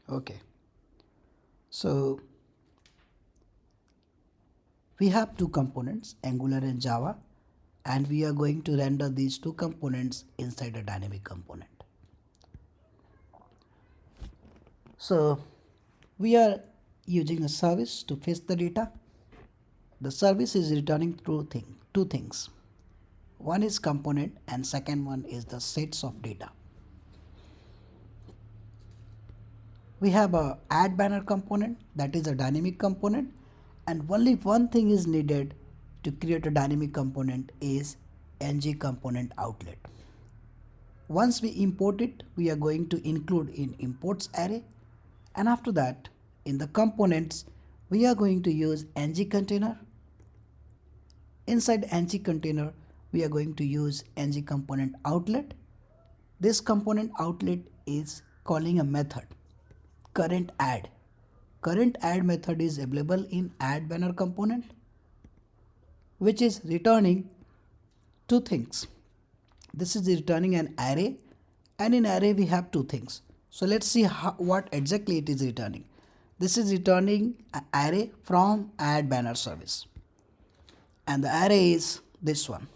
Okay, so we have two components, Angular and Java, and we are going to render these two components inside a dynamic component. So we are using a service to fetch the data. The service is returning two things. One is component and second one is the sets of data. We have a add banner component, that is a dynamic component, and only one thing is needed to create a dynamic component is NgComponentOutlet. Once we import it, we are going to include in imports array, and after that in the components we are going to use NgContainer. Inside NgContainer we are going to use NgComponentOutlet. This component outlet is calling a method current add. Current add method is available in add banner component, which is returning two things. This is returning an array, and in array we have two things. So let's see what exactly it is returning. This is returning an array from add banner service, and the array is this one,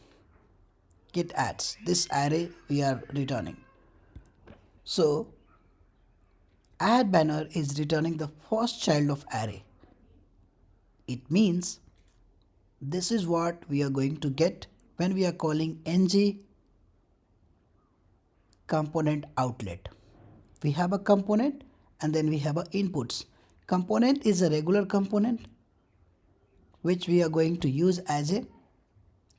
get adds. This array we are returning. So add banner is returning the first child of array. It means this is what we are going to get when we are calling NgComponentOutlet. We have a component and then we have a inputs. Component is a regular component which we are going to use as a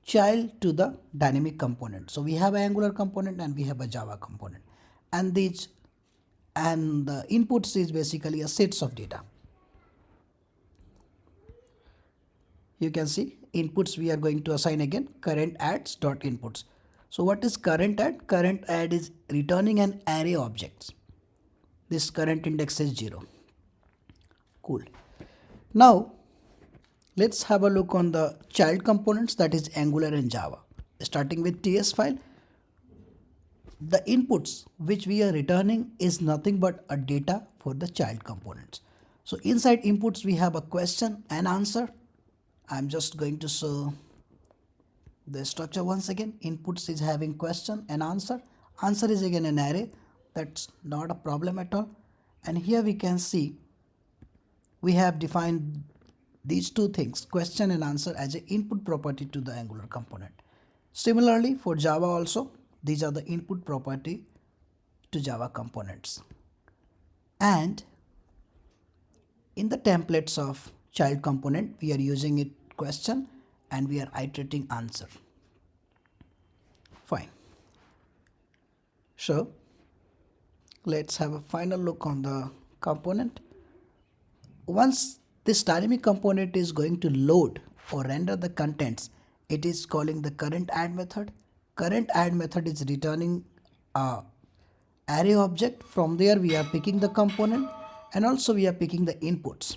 child to the dynamic component. So we have an Angular component and we have a Java component, and the inputs is basically a sets of data. You can see inputs we are going to assign again current adds dot inputs. So what is current add? Current add is returning an array objects. This current index is 0. Cool. Now let's have a look on the child components, that is Angular and Java. Starting with TS file, the inputs which we are returning is nothing but a data for the child components. So inside inputs we have a question and answer. I'm just going to show the structure once again. Inputs is having question and answer. Answer is again an array. That's not a problem at all. And here we can see we have defined these two things, question and answer, as an input property to the Angular component. Similarly for Java also, these are the input property to Java components. And in the templates of child component we are using it question and we are iterating answer. Fine. So let's have a final look on the component. Once this dynamic component is going to load or render the contents, it is calling the current add method. Current add method is returning a array object. From there we are picking the component and also we are picking the inputs.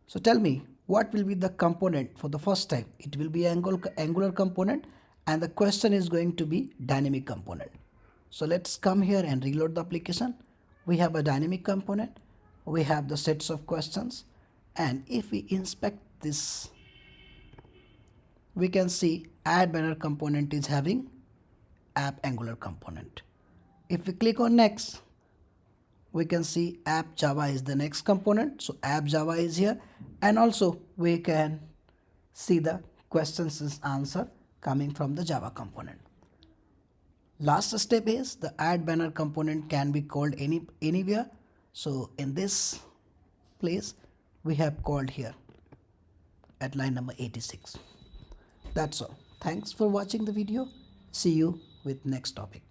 So tell me, what will be the component for the first time? It will be Angular component, and the question is going to be dynamic component. So let's come here and reload the application. We have a dynamic component, we have the sets of questions, and if we inspect this, we can see add banner component is having app Angular component. If we click on next, we can see app Java is the next component. So app Java is here, and also we can see the questions and answer coming from the Java component. Last step is the add banner component can be called anywhere. So in this place we have called here at line number 86. That's all. Thanks for watching the video. See you with next topic.